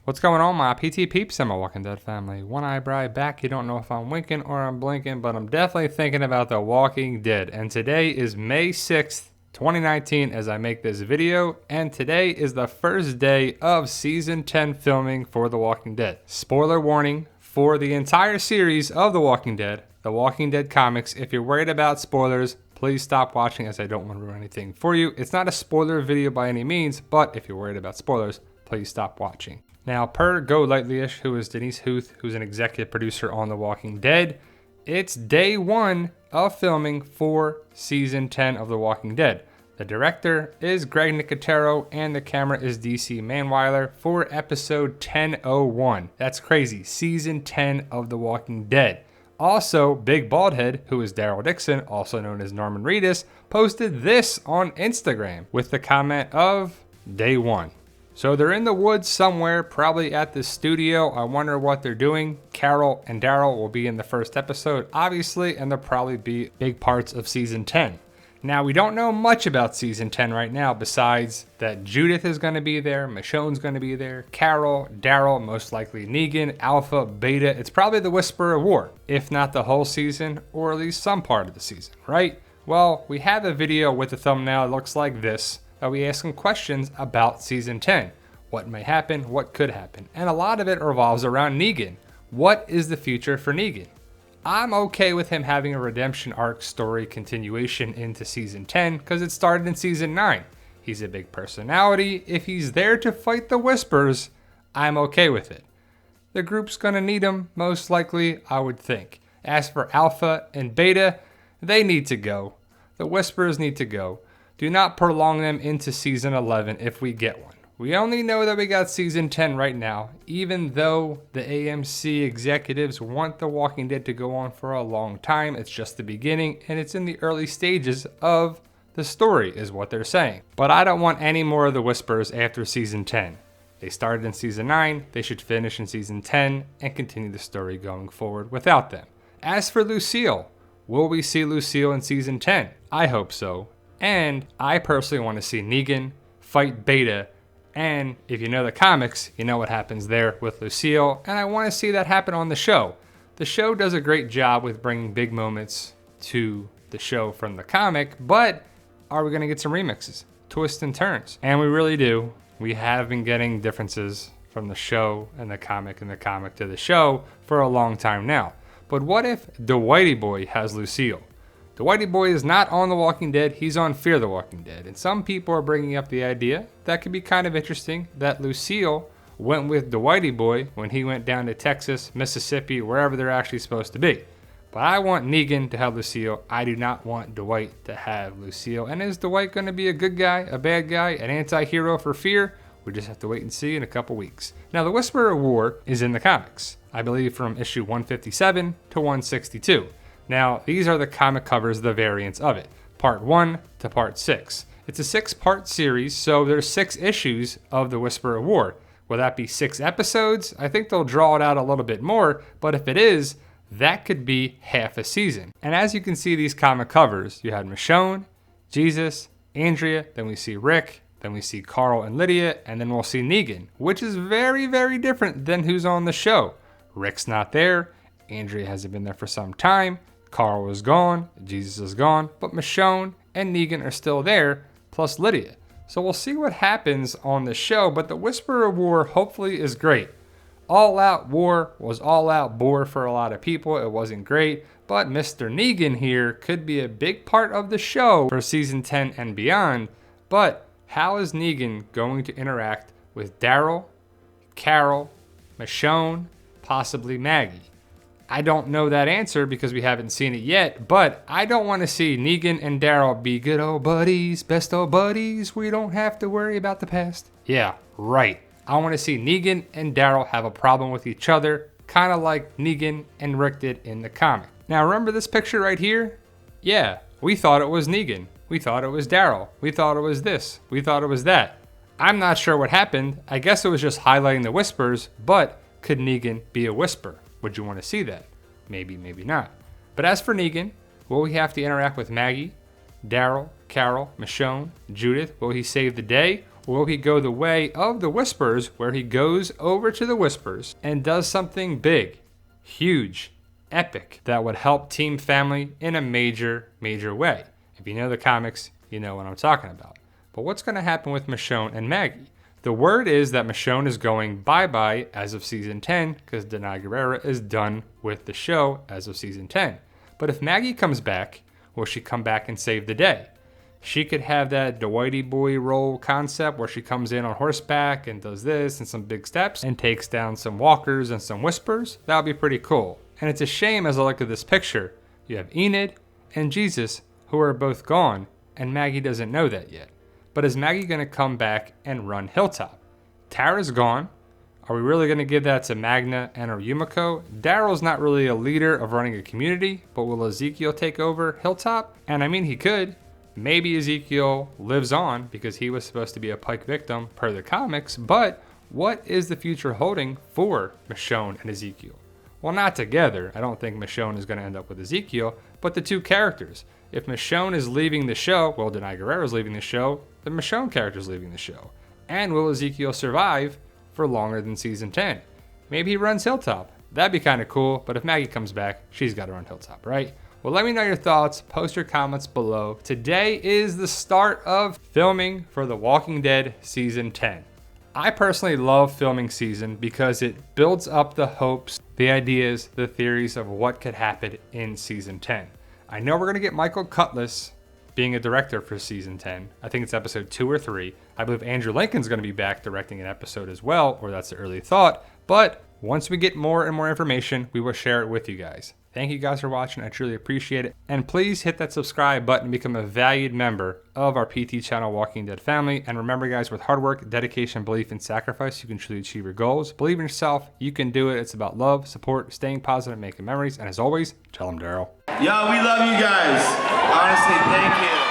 What's going on, my PT peeps and my Walking Dead family? One eyebrow back. You don't know if I'm winking or I'm blinking, but I'm definitely thinking about The Walking Dead. And today is May 6th, 2019 as I make this video. And today is the first day of Season 10 filming for The Walking Dead. Spoiler warning for the entire series of The Walking Dead comics. If you're worried about spoilers, please stop watching as I don't want to ruin anything for you. It's not a spoiler video by any means, but if you're worried about spoilers, please stop watching. Now, per Go Lightly-ish, who is Denise Huth, who's an executive producer on The Walking Dead, it's day one of filming for Season 10 of The Walking Dead. The director is Greg Nicotero, and the camera is DC Manweiler for episode 1001. That's crazy, Season 10 of The Walking Dead. Also, Big Baldhead, who is Daryl Dixon, also known as Norman Reedus, posted this on Instagram with the comment of day one. So they're in the woods somewhere, probably at the studio. I wonder what they're doing. Carol and Daryl will be in the first episode, obviously, and they'll probably be big parts of Season 10. Now, we don't know much about Season 10 right now, besides that Judith is going to be there, Michonne's going to be there, Carol, Daryl, most likely Negan, Alpha, Beta. It's probably the Whisper of War, if not the whole season, or at least some part of the season, right? Well, we have a video with a thumbnail that looks like this, that we ask some questions about Season 10. What may happen, what could happen. And a lot of it revolves around Negan. What is the future for Negan? I'm okay with him having a redemption arc story continuation into Season 10 because it started in Season 9. He's a big personality. If he's there to fight the Whispers, I'm okay with it. The group's gonna need him, most likely, I would think. As for Alpha and Beta, they need to go. The Whispers need to go. Do not prolong them into Season 11 if we get one. We only know that we got Season 10 right now, even though the AMC executives want The Walking Dead to go on for a long time. It's just the beginning, and it's in the early stages of the story, is what they're saying. But I don't want any more of the Whispers after Season 10. They started in Season 9, they should finish in Season 10, and continue the story going forward without them. As for Lucille, will we see Lucille in Season 10? I hope so. And I personally want to see Negan fight Beta. And if you know the comics, you know what happens there with Lucille. And I want to see that happen on the show. The show does a great job with bringing big moments to the show from the comic. But are we going to get some remixes, twists and turns? And we really do. We have been getting differences from the show and the comic to the show for a long time now. But what if the Whitey Boy has Lucille? The Whitey Boy is not on The Walking Dead, he's on Fear the Walking Dead. And some people are bringing up the idea that could be kind of interesting that Lucille went with the Whitey Boy when he went down to Texas, Mississippi, wherever they're actually supposed to be. But I want Negan to have Lucille. I do not want Dwight to have Lucille. And is Dwight going to be a good guy, a bad guy, an anti-hero for Fear? We just have to wait and see in a couple weeks. Now, the Whisper of War is in the comics, I believe from issue 157 to 162. Now, these are the comic covers, the variants of it, part 1 to part 6. It's a 6-part series, so there's 6 issues of the Whisper of War. Will that be 6 episodes? I think they'll draw it out a little bit more, but if it is, that could be half a season. And as you can see these comic covers, you had Michonne, Jesus, Andrea, then we see Rick, then we see Carl and Lydia, and then we'll see Negan, which is very, very different than who's on the show. Rick's not there, Andrea hasn't been there for some time, Carl is gone, Jesus is gone, but Michonne and Negan are still there, plus Lydia. So we'll see what happens on the show, but the Whisper of War hopefully is great. All Out War was all out bore for a lot of people. It wasn't great, but Mr. Negan here could be a big part of the show for Season 10 and beyond. But how is Negan going to interact with Daryl, Carol, Michonne, possibly Maggie? I don't know that answer because we haven't seen it yet, but I don't want to see Negan and Daryl be good old buddies, best old buddies. We don't have to worry about the past. Yeah, right. I want to see Negan and Daryl have a problem with each other, kind of like Negan and Rick did in the comic. Now, remember this picture right here? Yeah, we thought it was Negan. We thought it was Daryl. We thought it was this. We thought it was that. I'm not sure what happened. I guess it was just highlighting the whispers, but could Negan be a whisper? Would you want to see that? Maybe, maybe not. But as for Negan, will he have to interact with Maggie, Daryl, Carol, Michonne, Judith? Will he save the day? Will he go the way of the Whispers, where he goes over to the Whispers and does something big, huge, epic, that would help Team Family in a major, major way? If you know the comics, you know what I'm talking about. But what's going to happen with Michonne and Maggie? The word is that Michonne is going bye-bye as of season 10 because Denai Guerrera is done with the show as of season 10. But if Maggie comes back, will she come back and save the day? She could have that Dwighty boy role concept where she comes in on horseback and does this and some big steps and takes down some walkers and some Whispers. That would be pretty cool. And it's a shame as I look at this picture, you have Enid and Jesus who are both gone and Maggie doesn't know that yet. But is Maggie going to come back and run Hilltop? Tara's gone. Are we really going to give that to Magna and or Yumiko? Daryl's not really a leader of running a community, but will Ezekiel take over Hilltop? And I mean, he could. Maybe Ezekiel lives on because he was supposed to be a Pike victim per the comics, but what is the future holding for Michonne and Ezekiel? Well, not together. I don't think Michonne is going to end up with Ezekiel, but the two characters. If Michonne is leaving the show, well, Denai Guerrero is leaving the show, the Michonne character is leaving the show. And will Ezekiel survive for longer than season 10? Maybe he runs Hilltop. That'd be kind of cool, but if Maggie comes back, she's got to run Hilltop, right? Well, let me know your thoughts. Post your comments below. Today is the start of filming for The Walking Dead Season 10. I personally love filming season because it builds up the hopes, the ideas, the theories of what could happen in Season 10. I know we're going to get Michael Cutlass being a director for Season 10. I think it's episode 2 or 3. I believe Andrew Lincoln's going to be back directing an episode as well, or that's the early thought. But once we get more and more information, we will share it with you guys. Thank you guys for watching. I truly appreciate it. And please hit that subscribe button and become a valued member of our PT channel Walking Dead family. And remember guys, with hard work, dedication, belief, and sacrifice, you can truly achieve your goals. Believe in yourself. You can do it. It's about love, support, staying positive, making memories. And as always, tell them Daryl. Yo, we love you guys. Honestly, thank you.